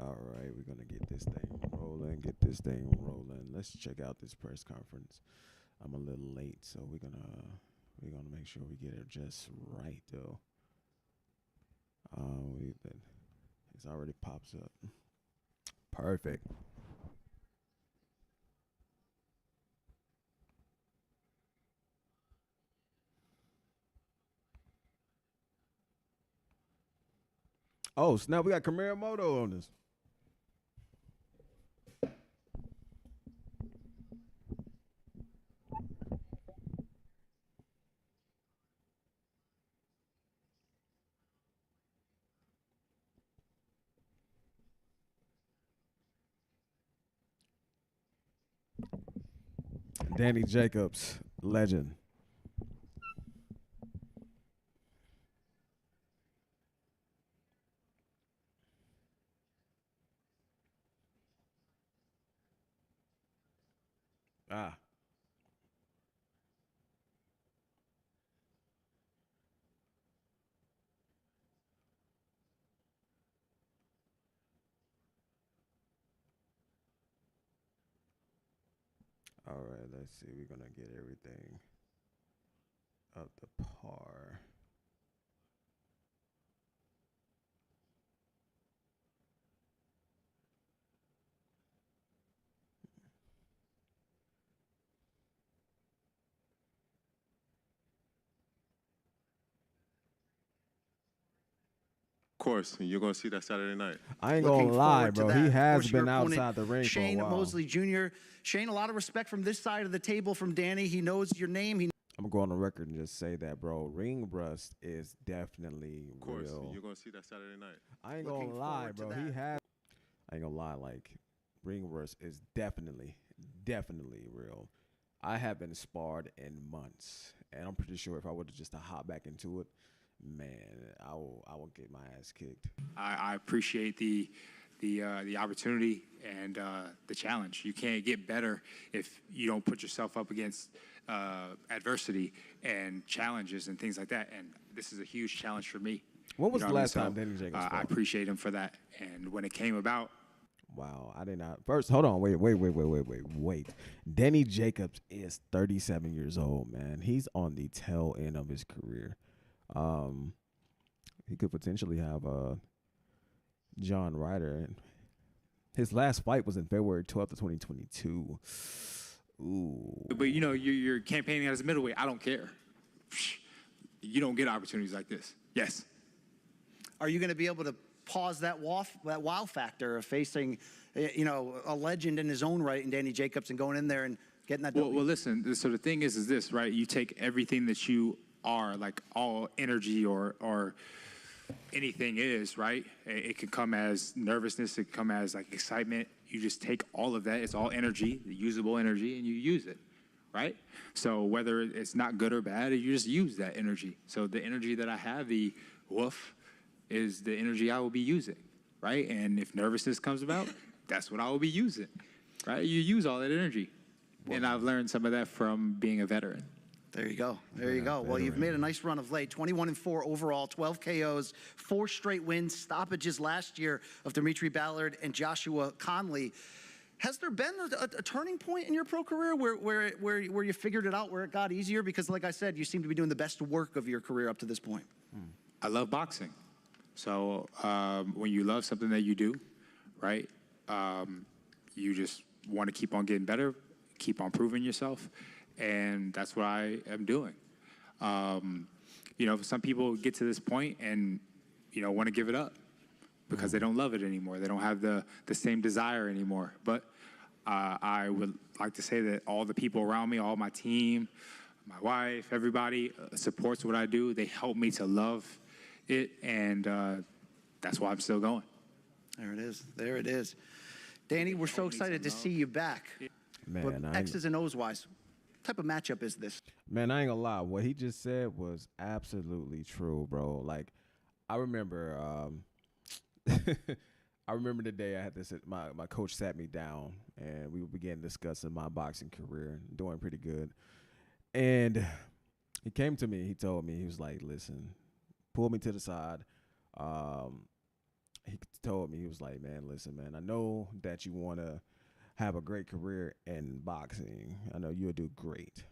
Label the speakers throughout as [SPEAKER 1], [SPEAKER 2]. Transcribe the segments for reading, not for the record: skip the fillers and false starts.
[SPEAKER 1] All right, we're gonna get this thing rolling. Get this thing rolling. Let's check out this press conference. I'm a little late, so we're gonna make sure we get it just right though. It's already pops up. Perfect. Oh snap! We got Kamara Moto on this. Danny Jacobs, legend. Ah, all right. Let's see. We're gonna get everything up to par.
[SPEAKER 2] Course, you're gonna see that Saturday night.
[SPEAKER 1] I ain't
[SPEAKER 3] Looking
[SPEAKER 1] gonna lie,
[SPEAKER 3] forward to
[SPEAKER 1] bro. He
[SPEAKER 3] that. Of
[SPEAKER 1] has
[SPEAKER 3] course, your
[SPEAKER 1] been
[SPEAKER 3] opponent,
[SPEAKER 1] outside the ring for a
[SPEAKER 3] Shane
[SPEAKER 1] while.
[SPEAKER 3] Mosley Jr. Shane, a lot of respect from this side of the table from Danny. He knows your name.
[SPEAKER 1] I'm gonna go on the record and just say that, bro. Ring rust is definitely
[SPEAKER 2] Of course,
[SPEAKER 1] real.
[SPEAKER 2] you're gonna see that Saturday night.
[SPEAKER 1] I ain't
[SPEAKER 3] Looking
[SPEAKER 1] gonna lie,
[SPEAKER 3] forward to
[SPEAKER 1] bro.
[SPEAKER 3] that.
[SPEAKER 1] He has. I ain't gonna lie. Like, ring rust is definitely real. I haven't sparred in months, and I'm pretty sure if I would have just to hop back into it, man, I will get my ass kicked.
[SPEAKER 4] I appreciate the opportunity and the challenge. You can't get better if you don't put yourself up against adversity and challenges and things like that. And this is a huge challenge for me.
[SPEAKER 1] When was
[SPEAKER 4] You
[SPEAKER 1] the
[SPEAKER 4] know what I
[SPEAKER 1] last
[SPEAKER 4] mean?
[SPEAKER 1] time Danny Jacobs
[SPEAKER 4] I
[SPEAKER 1] fought?
[SPEAKER 4] appreciate him for that. And when it came about,
[SPEAKER 1] Wow, I did not. First, hold on, wait. Danny Jacobs is 37 years old, man. He's on the tail end of his career. Um, he could potentially have John Ryder. His last fight was in February 12th of 2022. Ooh.
[SPEAKER 4] but you know, you're campaigning as a middleweight. I don't care. You don't get opportunities like this. Yes.
[SPEAKER 3] Are you going to be able to pause that wow factor of facing, a legend in his own right in Danny Jacobs and going in there and getting that?
[SPEAKER 4] Well, listen. So the thing is this, right? You take everything that you are, like all energy or anything is, right? It can come as nervousness. It can come as like excitement. You just take all of that. It's all energy, the usable energy, and you use it, right? So whether it's not good or bad, you just use that energy. So the energy that I have, the woof, is the energy I will be using, right? And if nervousness comes about, that's what I will be using, right? You use all that energy. And I've learned some of that from being a veteran.
[SPEAKER 3] There you go. There you go. Well, you've made a nice run of late. 21-4 overall, 12 KOs, 4 straight wins, stoppages last year of Dimitri Ballard and Joshua Conley. Has there been a turning point in your pro career where you figured it out, where it got easier? Because, like I said, you seem to be doing the best work of your career up to this point.
[SPEAKER 4] I love boxing. So when you love something that you do, right, you just want to keep on getting better, keep on proving yourself, and that's what I am doing. Some people get to this point and, want to give it up because they don't love it anymore. They don't have the same desire anymore. But I would like to say that all the people around me, all my team, my wife, everybody supports what I do. They help me to love it, and that's why I'm still going.
[SPEAKER 3] There it is. There it is. Danny, we're so excited to see you back.
[SPEAKER 1] Man,
[SPEAKER 3] But X's and O's wise, what type of matchup is this?
[SPEAKER 1] Man, I ain't gonna lie. What he just said was absolutely true, bro. Like, I remember, I remember the day I had to sit. My coach sat me down, and we began discussing my boxing career, and doing pretty good. And he came to me. He told me, he was like, "Listen, pull me to the side. he told me, he was like, man, listen, man, I know that you want to have a great career in boxing. I know you'll do great.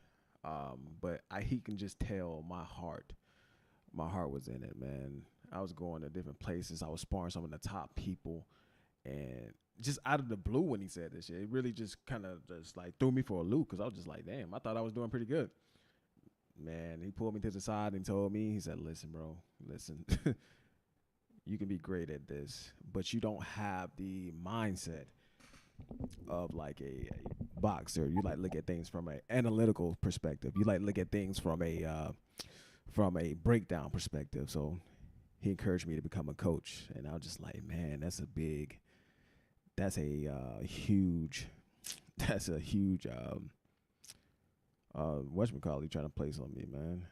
[SPEAKER 1] But he can just tell my heart was in it, man. I was going to different places. I was sparring some of the top people, and just out of the blue when he said this shit, it really just kind of just like threw me for a loop, because I was just like, damn, I thought I was doing pretty good. Man, he pulled me to the side and told me, he said, listen, bro, listen, you can be great at this, but you don't have the mindset of like a boxer. You like look at things from an analytical perspective. You like look at things from a breakdown perspective. So he encouraged me to become a coach, and I was just like, man, that's a huge whatchamacallit trying to place on me, man.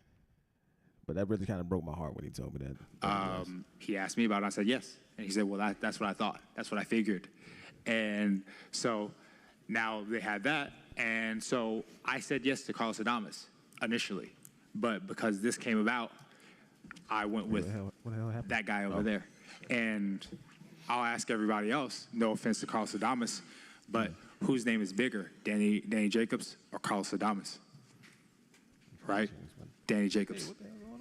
[SPEAKER 1] But that really kind of broke my heart when he told me that.
[SPEAKER 4] He asked me about it. I said yes, and he said, well, that's what I thought. That's what I figured. And so now they had that, and so I said yes to Carlos Adames initially, but because this came about, I went with
[SPEAKER 1] what the hell happened?
[SPEAKER 4] that guy over there. And I'll ask everybody else, no offense to Carlos Adames, but whose name is bigger, Danny Jacobs or Carlos Adames? Right? Danny Jacobs.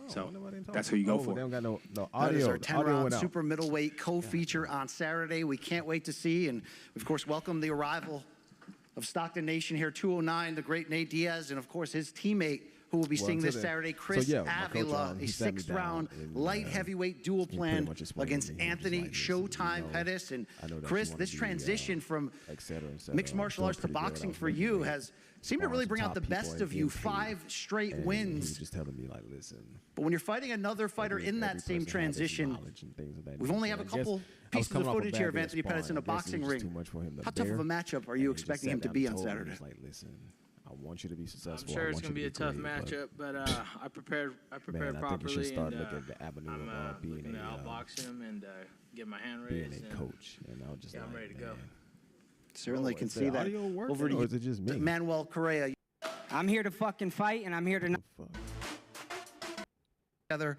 [SPEAKER 4] So that's who you go for.
[SPEAKER 1] They don't got no
[SPEAKER 3] That
[SPEAKER 1] audio.
[SPEAKER 3] is our
[SPEAKER 1] The audio
[SPEAKER 3] 10-round
[SPEAKER 1] went out.
[SPEAKER 3] super middleweight co-feature on Saturday. We can't wait to see, and of course, welcome the arrival of Stockton Nation here, 209, the great Nate Diaz, and of course his teammate who will be seeing this Saturday, Chris
[SPEAKER 1] my coach,
[SPEAKER 3] Avila, a
[SPEAKER 1] he sat me down
[SPEAKER 3] sixth-round
[SPEAKER 1] and,
[SPEAKER 3] light heavyweight dual
[SPEAKER 1] pretty
[SPEAKER 3] plan
[SPEAKER 1] much explained
[SPEAKER 3] against
[SPEAKER 1] to me. He was
[SPEAKER 3] Anthony
[SPEAKER 1] like, listen,
[SPEAKER 3] Showtime Pettis. And
[SPEAKER 1] I know that
[SPEAKER 3] Chris,
[SPEAKER 1] you wanna
[SPEAKER 3] this
[SPEAKER 1] be,
[SPEAKER 3] transition from
[SPEAKER 1] et cetera,
[SPEAKER 3] mixed martial
[SPEAKER 1] doing
[SPEAKER 3] arts to
[SPEAKER 1] pretty good. I
[SPEAKER 3] boxing
[SPEAKER 1] was
[SPEAKER 3] for
[SPEAKER 1] making
[SPEAKER 3] you
[SPEAKER 1] weight,
[SPEAKER 3] has seemed to
[SPEAKER 1] sparring
[SPEAKER 3] really
[SPEAKER 1] some
[SPEAKER 3] bring out
[SPEAKER 1] top
[SPEAKER 3] the
[SPEAKER 1] people
[SPEAKER 3] best
[SPEAKER 1] and
[SPEAKER 3] of you.
[SPEAKER 1] getting paid.
[SPEAKER 3] 5 straight
[SPEAKER 1] And he
[SPEAKER 3] wins.
[SPEAKER 1] was just telling me, like, listen.
[SPEAKER 3] But when you're fighting another fighter in that same transition, we've only have a couple pieces of footage here of Anthony Pettis in a boxing ring.
[SPEAKER 1] How
[SPEAKER 3] tough of a matchup are you expecting him to be on Saturday?
[SPEAKER 1] Like, listen, I want you to be successful.
[SPEAKER 5] I'm sure
[SPEAKER 1] I
[SPEAKER 5] it's
[SPEAKER 1] want
[SPEAKER 5] going to
[SPEAKER 1] you
[SPEAKER 5] be a tough
[SPEAKER 1] great,
[SPEAKER 5] matchup, but I prepared
[SPEAKER 1] man, I think you should
[SPEAKER 5] properly,
[SPEAKER 1] start
[SPEAKER 5] and
[SPEAKER 1] looking at the avenue
[SPEAKER 5] I'm
[SPEAKER 1] of being
[SPEAKER 5] looking to
[SPEAKER 1] a
[SPEAKER 5] outbox him and get my hand
[SPEAKER 1] being
[SPEAKER 5] raised.
[SPEAKER 1] a
[SPEAKER 5] and
[SPEAKER 1] coach. And I was just
[SPEAKER 5] yeah,
[SPEAKER 1] like,
[SPEAKER 5] I'm ready to go.
[SPEAKER 1] man.
[SPEAKER 3] Certainly can
[SPEAKER 1] is
[SPEAKER 3] see
[SPEAKER 1] the
[SPEAKER 3] that.
[SPEAKER 1] audio working,
[SPEAKER 3] Over to
[SPEAKER 1] or is it just me?
[SPEAKER 3] Manuel Correa.
[SPEAKER 6] I'm here to fucking fight, and I'm here to.
[SPEAKER 1] Fuck.
[SPEAKER 3] Together.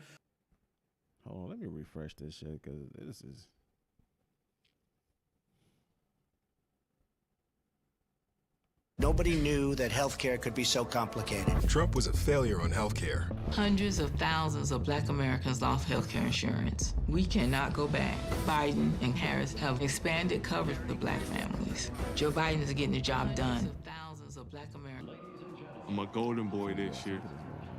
[SPEAKER 1] Hold on, let me refresh this shit, because this is.
[SPEAKER 7] Nobody knew that healthcare could be so complicated.
[SPEAKER 8] Trump was a failure on healthcare.
[SPEAKER 9] Hundreds of thousands of Black Americans lost health care insurance. We cannot go back. Biden and Harris have expanded coverage for Black families. Joe Biden is getting the job done. Thousands of Black Americans.
[SPEAKER 10] I'm a golden boy this year.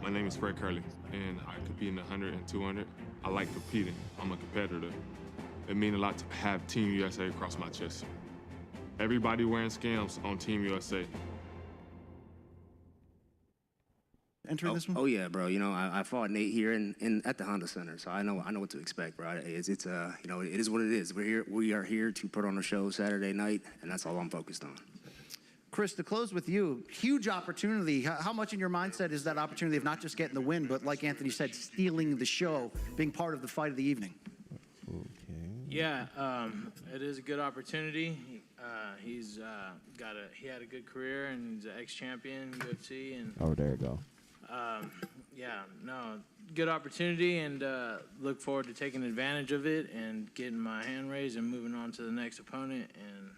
[SPEAKER 10] My name is Fred Curley, and I compete in the 100 and 200. I like competing. I'm a competitor. It means a lot to have Team USA across my chest. Everybody wearing scams on Team USA.
[SPEAKER 3] Entering this one?
[SPEAKER 11] Oh yeah, bro. You know, I fought Nate here at the Honda Center, so I know what to expect, bro. It's you know, it is what it is. We are here to put on a show Saturday night, and that's all I'm focused on.
[SPEAKER 3] Chris, to close with you, huge opportunity. How much in your mindset is that opportunity of not just getting the win, but like Anthony said, stealing the show, being part of the fight of the evening?
[SPEAKER 5] Yeah, it is a good opportunity. He had a good career, and he's an ex-champion UFC, and
[SPEAKER 1] Oh, there you go.
[SPEAKER 5] good opportunity, and look forward to taking advantage of it and getting my hand raised and moving on to the next opponent and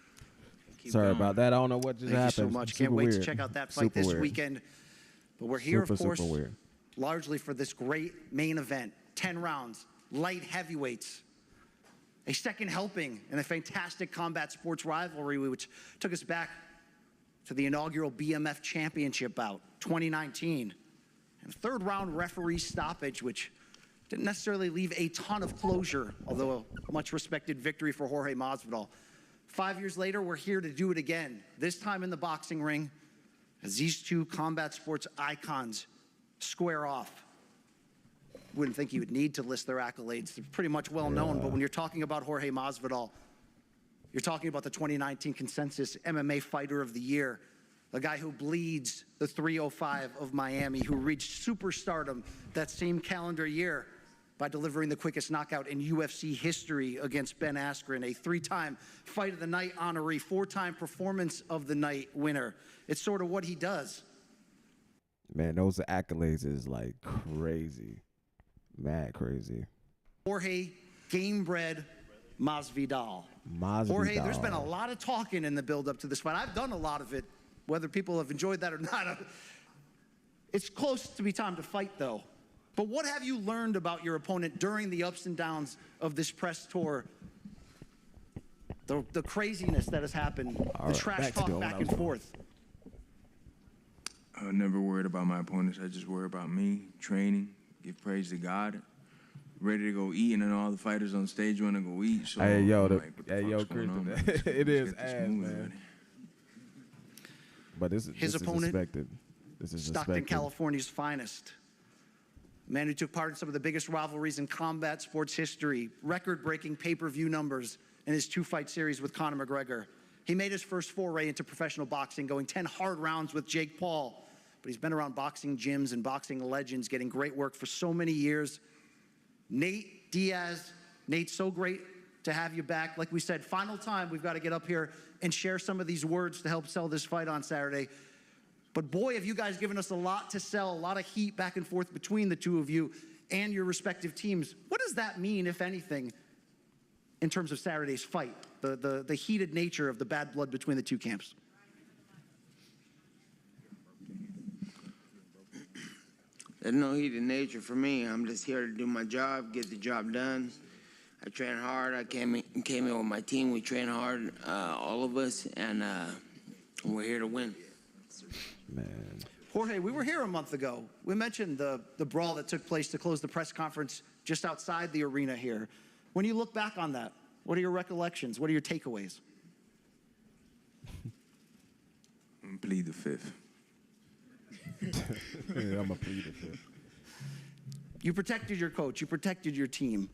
[SPEAKER 5] keep
[SPEAKER 1] Sorry
[SPEAKER 5] going.
[SPEAKER 1] about that. I don't know what just
[SPEAKER 3] Thank
[SPEAKER 1] happened.
[SPEAKER 3] you so much.
[SPEAKER 1] Super
[SPEAKER 3] Can't wait
[SPEAKER 1] weird.
[SPEAKER 3] to check out that fight
[SPEAKER 1] Super
[SPEAKER 3] this
[SPEAKER 1] weird.
[SPEAKER 3] weekend. But we're here,
[SPEAKER 1] Super,
[SPEAKER 3] of course,
[SPEAKER 1] super weird.
[SPEAKER 3] largely for this great main event. 10 rounds, light heavyweights. A second helping in a fantastic combat sports rivalry, which took us back to the inaugural BMF Championship bout, 2019. And a third round referee stoppage, which didn't necessarily leave a ton of closure, although a much respected victory for Jorge Masvidal. 5 years later, we're here to do it again, this time in the boxing ring, as these two combat sports icons square off. Wouldn't think you would need to list their accolades. They're pretty much well known, but when you're talking about Jorge Masvidal, you're talking about the 2019 Consensus MMA Fighter of the Year, a guy who bleeds the 305 of Miami, who reached superstardom that same calendar year by delivering the quickest knockout in UFC history against Ben Askren, a 3-time Fight of the Night honoree, 4-time Performance of the Night winner. It's sort of what he does.
[SPEAKER 1] Man, those accolades is like crazy. Mad crazy.
[SPEAKER 3] Jorge, game-bred, Masvidal.
[SPEAKER 1] Masvidal.
[SPEAKER 3] Jorge, there's been a lot of talking in the build-up to this fight. I've done a lot of it, whether people have enjoyed that or not. It's close to be time to fight, though. But what have you learned about your opponent during the ups and downs of this press tour? The craziness that has happened, the trash talk back and forth.
[SPEAKER 12] I'm never worried about my opponents. I just worry about me, training, give praise to God, ready to go eat, and then all the fighters on stage want to go eat. So
[SPEAKER 1] hey, yo,
[SPEAKER 12] Chris,
[SPEAKER 1] it is ass, man. But
[SPEAKER 3] his opponent,
[SPEAKER 1] expected. This is
[SPEAKER 3] Stockton,
[SPEAKER 1] expected.
[SPEAKER 3] California's finest. Man who took part in some of the biggest rivalries in combat sports history, record-breaking pay-per-view numbers in his 2-fight series with Conor McGregor. He made his first foray into professional boxing, going 10 hard rounds with Jake Paul. But he's been around boxing gyms and boxing legends, getting great work for so many years. Nate Diaz. Nate, so great to have you back. Like we said, final time, we've got to get up here and share some of these words to help sell this fight on Saturday. But boy, have you guys given us a lot to sell, a lot of heat back and forth between the two of you and your respective teams. What does that mean, if anything, in terms of Saturday's fight, the heated nature of the bad blood between the two camps?
[SPEAKER 13] There's no heated nature for me. I'm just here to do my job, get the job done. I train hard. I came in with my team. We train hard, all of us, and we're here to win.
[SPEAKER 1] Man.
[SPEAKER 3] Jorge, we were here a month ago. We mentioned the brawl that took place to close the press conference just outside the arena here. When you look back on that, what are your recollections? What are your takeaways?
[SPEAKER 12] I'm plead the fifth.
[SPEAKER 1] Yeah, I'm a plead the fifth.
[SPEAKER 3] You protected your coach. You protected your team.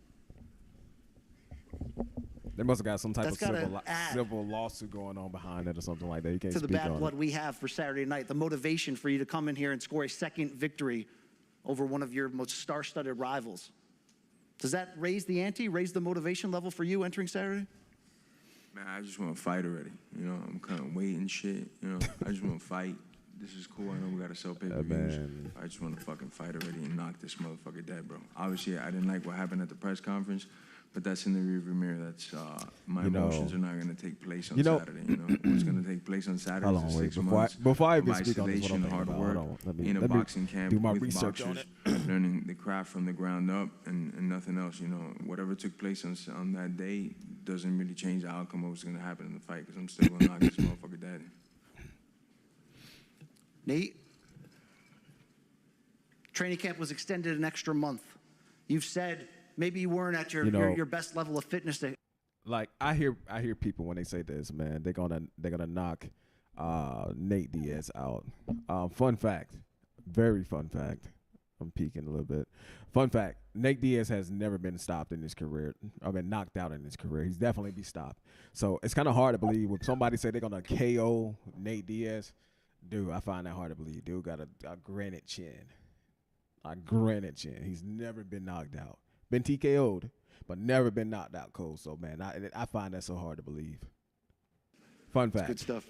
[SPEAKER 1] They must have got some type
[SPEAKER 3] That's
[SPEAKER 1] of civil lawsuit going on behind it or something like that. You can't
[SPEAKER 3] to the
[SPEAKER 1] speak
[SPEAKER 3] bad
[SPEAKER 1] on
[SPEAKER 3] blood
[SPEAKER 1] it.
[SPEAKER 3] we have for Saturday night, the motivation for you to come in here and score a second victory over one of your most star-studded rivals. Does that raise the ante, raise the motivation level for you entering Saturday?
[SPEAKER 12] Man, I just want to fight already. You know, I'm kind of waiting shit. You know, I just want to fight. This is cool. I know we got to sell pay-per-views. I just want to fucking fight already and knock this motherfucker dead, bro. Obviously, I didn't like what happened at the press conference, but that's in the rearview mirror. That's my emotions are not going to take place on Saturday. You know, what's going to take place on Saturday is 6 months
[SPEAKER 1] before I
[SPEAKER 12] of
[SPEAKER 1] even speak on this,
[SPEAKER 12] isolation, hard work in a boxing camp
[SPEAKER 1] do my
[SPEAKER 12] with
[SPEAKER 1] research
[SPEAKER 12] boxers,
[SPEAKER 1] on it.
[SPEAKER 12] learning the craft from the ground up and nothing else. You know, whatever took place on that day doesn't really change the outcome of what's going to happen in the fight because I'm still going to knock this motherfucker dead.
[SPEAKER 3] Nate, training camp was extended an extra month. You've said maybe you weren't at your best level of fitness.
[SPEAKER 1] Like I hear people when they say this, man, they're gonna knock Nate Diaz out. Fun fact, very fun fact. I'm peeking a little bit. Fun fact, Nate Diaz has never been stopped in his career. I mean, knocked out in his career. He's definitely be stopped. So it's kind of hard to believe when somebody say they're gonna KO Nate Diaz. Dude, I find that hard to believe. Dude got a granite chin. A granite chin. He's never been knocked out. Been TKO'd, but never been knocked out cold. So, man, I find that so hard to believe. Fun fact.
[SPEAKER 3] Good stuff.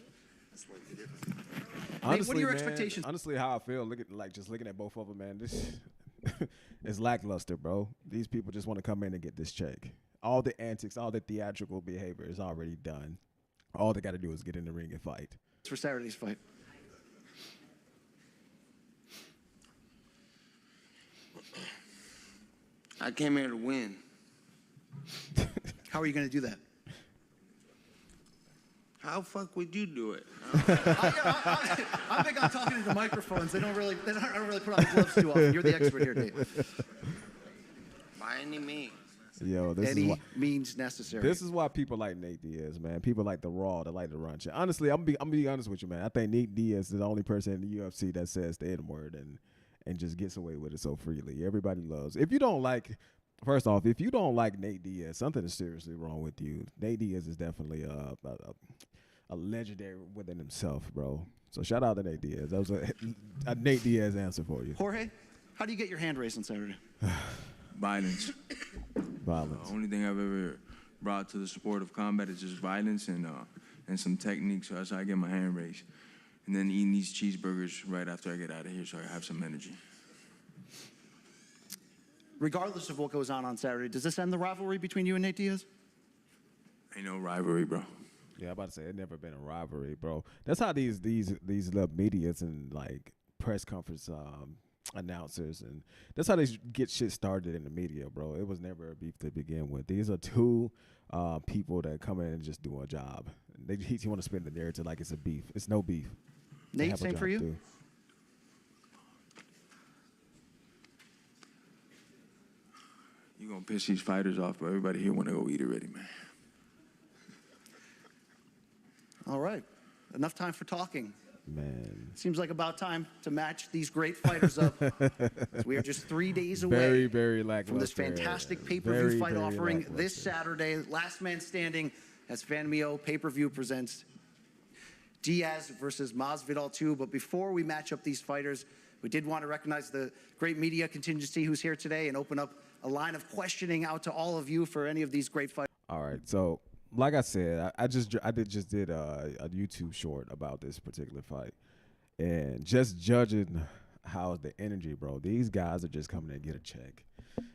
[SPEAKER 1] Honestly,
[SPEAKER 3] Nate, what are your
[SPEAKER 1] man,
[SPEAKER 3] expectations?
[SPEAKER 1] Honestly, how I feel, just looking at both of them, man, this is lackluster, bro. These people just want to come in and get this check. All the antics, all the theatrical behavior is already done. All they got to do is get in the ring and fight.
[SPEAKER 3] For Saturday's fight.
[SPEAKER 13] I came here to win.
[SPEAKER 3] How are you going to do that?
[SPEAKER 13] How fuck would you do it?
[SPEAKER 3] I'm big on talking into microphones. I don't really put on the gloves too often. You're the expert here, Dave.
[SPEAKER 13] By any means.
[SPEAKER 1] Yo, this
[SPEAKER 3] Any
[SPEAKER 1] is why,
[SPEAKER 3] means necessary.
[SPEAKER 1] This is why people like Nate Diaz, man. People like the raw, they like the run shit. Honestly, I'm gonna be honest with you, man. I think Nate Diaz is the only person in the UFC that says the N-word and just gets away with it so freely. Everybody loves. If you don't like Nate Diaz, something is seriously wrong with you. Nate Diaz is definitely a legendary within himself, bro. So shout out to Nate Diaz. That was a Nate Diaz answer for you.
[SPEAKER 3] Jorge, how do you get your hand raised on Saturday?
[SPEAKER 12] Violence.
[SPEAKER 1] Violence.
[SPEAKER 12] The only thing I've ever brought to the sport of combat is just violence and some techniques. So that's how I get my hand raised. And then eating these cheeseburgers right after I get out of here so I have some energy.
[SPEAKER 3] Regardless of what goes on Saturday, does this end the rivalry between you and Nate Diaz?
[SPEAKER 12] Ain't no rivalry, bro.
[SPEAKER 1] Yeah, I'm about to say it never been a rivalry, bro. That's how these little medias and like press conference announcers, and that's how they get shit started in the media, bro. It was never a beef to begin with. These are two people that come in and just do a job. He want to spin the narrative like it's a beef. It's no beef. They
[SPEAKER 3] Nate,
[SPEAKER 1] have a
[SPEAKER 3] same
[SPEAKER 1] job
[SPEAKER 3] for
[SPEAKER 1] to
[SPEAKER 3] you.
[SPEAKER 1] do.
[SPEAKER 12] You gonna piss these fighters off, but everybody here wanna go eat already, man.
[SPEAKER 3] All right. Enough time for talking.
[SPEAKER 1] Man.
[SPEAKER 3] Seems like about time to match these great fighters up. We are just 3 days away
[SPEAKER 1] Very lackluster.
[SPEAKER 3] from this fantastic pay-per-view fight offering this Saturday. Last Man Standing, as FanMio pay-per-view presents Diaz versus Masvidal 2. But before we match up these fighters, we did want to recognize the great media contingency who's here today and open up a line of questioning out to all of you for any of these great fighters.
[SPEAKER 1] All right, so like I said, I just did a YouTube short about this particular fight, and just judging how's the energy, bro. These guys are just coming to get a check.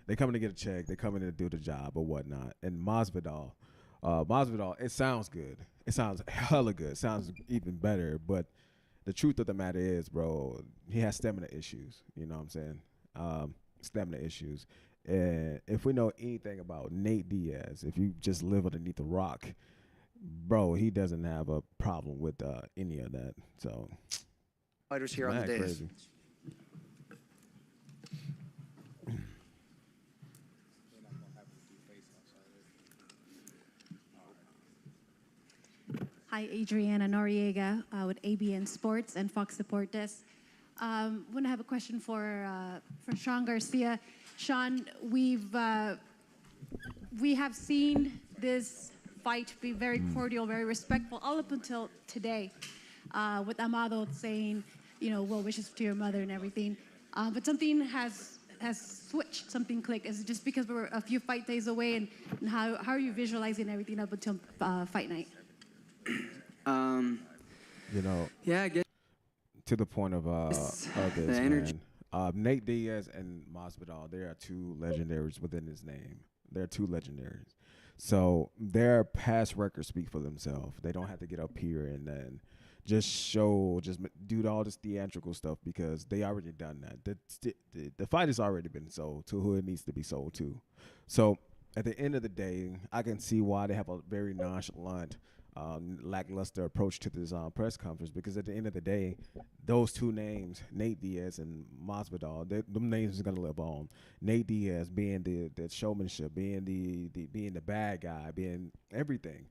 [SPEAKER 1] They coming to get a check. They coming to do the job or whatnot. And Masvidal, it sounds good. It sounds hella good. It sounds even better. But the truth of the matter is, bro, he has stamina issues. You know what I'm saying? Stamina issues. And if we know anything about Nate Diaz, if you just live underneath a rock, bro, he doesn't have a problem with any of that. So,
[SPEAKER 3] Fighters here on the days.
[SPEAKER 1] Crazy.
[SPEAKER 14] Hi, Adriana Noriega with ABN Sports and Fox Deportes. Want to have a question for Sean Garcia. Sean, we have seen this fight be very cordial, very respectful, all up until today, with Amado saying, well wishes to your mother and everything. But something has switched, something clicked. Is it just because we're a few fight days away, and how are you visualizing everything up until fight night?
[SPEAKER 6] Yeah, I guess.
[SPEAKER 1] To the point of this,
[SPEAKER 6] the energy.
[SPEAKER 1] man. Nate Diaz and Masvidal, they are two legendaries within his name. They're two legendaries. So their past records speak for themselves. They don't have to get up here and then just do all this theatrical stuff because they already done that. The fight has already been sold to who it needs to be sold to. So at the end of the day, I can see why they have a very nonchalant, lackluster approach to this press conference, because at the end of the day, those two names, Nate Diaz and Masvidal, them names are gonna live on. Nate Diaz being the showmanship, being the bad guy, being everything,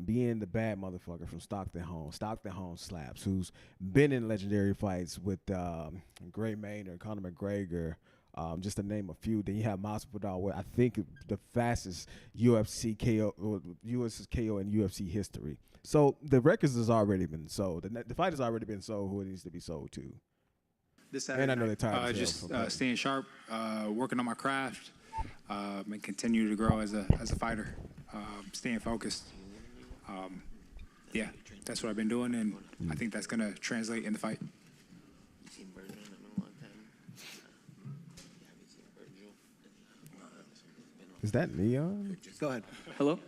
[SPEAKER 1] being the bad motherfucker from Stockton Holmes slaps, who's been in legendary fights with Gray Maynard, Conor McGregor. Just to name a few. Then you have Masvidal, with I think the fastest UFC KO in UFC history. So the records has already been sold. The fight has already been sold who it needs to be sold to.
[SPEAKER 4] This Saturday
[SPEAKER 1] and I know they're tired.
[SPEAKER 4] Just staying sharp, working on my craft, and continue to grow as a fighter. Staying focused. Yeah, that's what I've been doing, and I think that's gonna translate in the fight.
[SPEAKER 1] Is that Neon?
[SPEAKER 3] Go ahead.
[SPEAKER 15] Hello.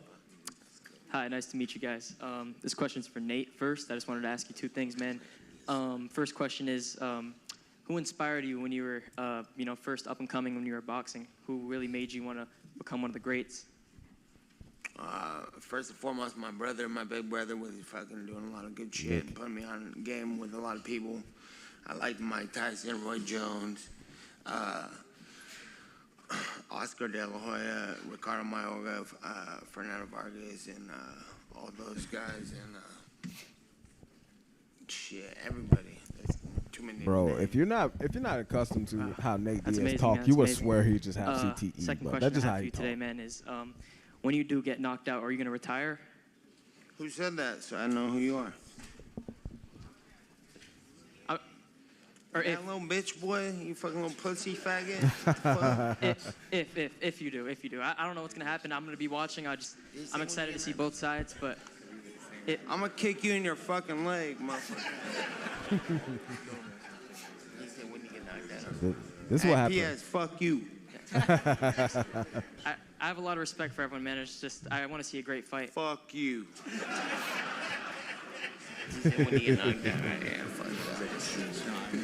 [SPEAKER 15] Hi, nice to meet you guys. This question's for Nate first. I just wanted to ask you two things, man. First question is, who inspired you when you were, first up and coming when you were boxing? Who really made you want to become one of the greats?
[SPEAKER 13] First and foremost, my brother, my big brother, was fucking doing a lot of good shit and putting me on game with a lot of people. I liked Mike Tyson, Roy Jones, Oscar De La Hoya, Ricardo Mayorga, Fernando Vargas, and all those guys, and shit, everybody. There's too many.
[SPEAKER 1] Bro,
[SPEAKER 13] names.
[SPEAKER 1] if you're not accustomed to how Nate Diaz
[SPEAKER 15] amazing,
[SPEAKER 1] talk,
[SPEAKER 15] man.
[SPEAKER 1] you
[SPEAKER 15] That's
[SPEAKER 1] would
[SPEAKER 15] amazing.
[SPEAKER 1] swear he just have CTE.
[SPEAKER 15] Second
[SPEAKER 1] But
[SPEAKER 15] question
[SPEAKER 1] that's just
[SPEAKER 15] I
[SPEAKER 1] how
[SPEAKER 15] have for
[SPEAKER 1] he
[SPEAKER 15] you
[SPEAKER 1] talk.
[SPEAKER 15] today, man, is when you do get knocked out, are you going to retire?
[SPEAKER 13] Who said that? So I know who you are.
[SPEAKER 15] Or
[SPEAKER 13] that little bitch boy, you fucking little pussy faggot.
[SPEAKER 15] if you do. I don't know what's gonna happen. I'm gonna be watching. I'm excited to see both sides, but
[SPEAKER 13] I'm gonna kick you in your fucking leg, motherfucker. He said when you get knocked out.
[SPEAKER 1] This is what happened.
[SPEAKER 13] P.S. Fuck you.
[SPEAKER 15] I have a lot of respect for everyone, man. It's just I want to see a great fight.
[SPEAKER 13] Fuck you.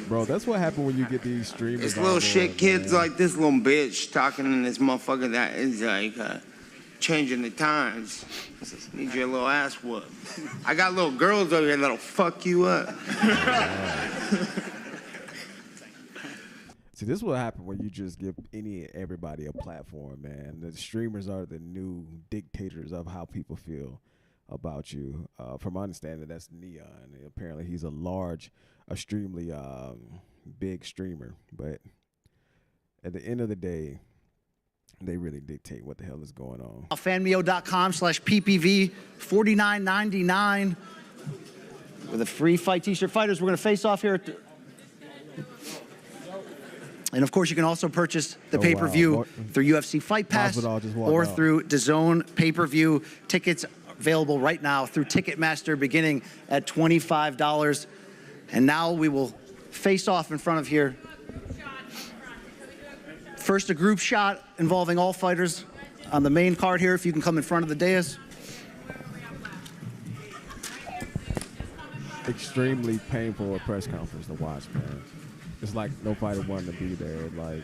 [SPEAKER 1] Bro, that's what happened when you get these streamers.
[SPEAKER 13] It's little shit
[SPEAKER 1] board,
[SPEAKER 13] kids
[SPEAKER 1] man.
[SPEAKER 13] like this little bitch talking in this motherfucker that is like changing the times. Need your little ass whooped. I got little girls over here that'll fuck you up.
[SPEAKER 1] See, this is what happens when you just give everybody a platform, man. The streamers are the new dictators of how people feel about you. From my understanding, that's Neon. Apparently, he's a extremely big streamer. But at the end of the day, they really dictate what the hell is going on.
[SPEAKER 3] Fanmeo.com/PPV, $49.99 with a free fight t-shirt. Fighters, we're going to face off here. And of course, you can also purchase the pay-per-view through UFC Fight Pass or through DAZN pay-per-view. Tickets available right now through Ticketmaster, beginning at $25. And now we will face off in front of here. First, a group shot involving all fighters on the main card here. If you can come in front of the dais.
[SPEAKER 1] Extremely painful press conference to watch, man. It's like no fighter wanted to be there. Like,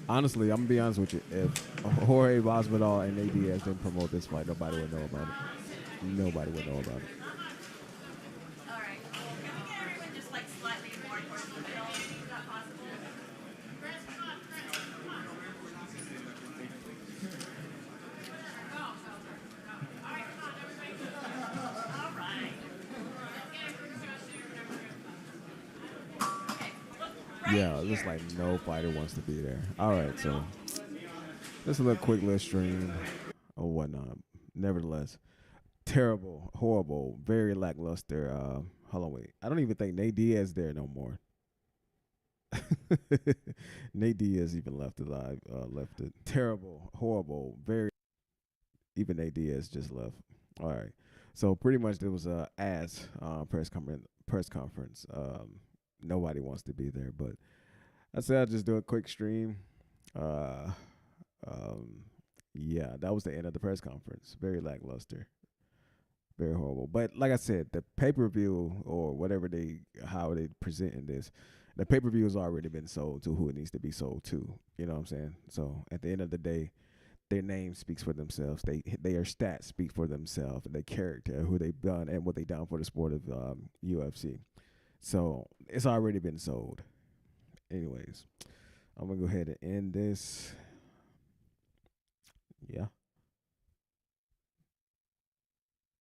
[SPEAKER 1] honestly, I'm gonna be honest with you. If Jorge Masvidal and Diaz didn't promote this fight, nobody would know about it. Nobody would know about it. Yeah, it looks like no fighter wants to be there. All right, so just a little quick little stream or whatnot. Nevertheless, terrible, horrible, very lackluster. Hold on, wait. I don't even think Nate Diaz there no more. Nate Diaz even left alive. Left it. Terrible, horrible, very. Even Nate Diaz just left. All right, so pretty much there was a press conference. Nobody wants to be there, but I said I'll just do a quick stream. Yeah, that was the end of the press conference. Very lackluster, very horrible. But like I said, the pay-per-view or whatever how they presenting this, the pay-per-view has already been sold to who it needs to be sold to. You know what I'm saying? So at the end of the day, their name speaks for themselves. Their stats speak for themselves. Their character, who they've done, and what they've done for the sport of UFC. So it's already been sold. Anyways, I'm going to go ahead and end this. Yeah.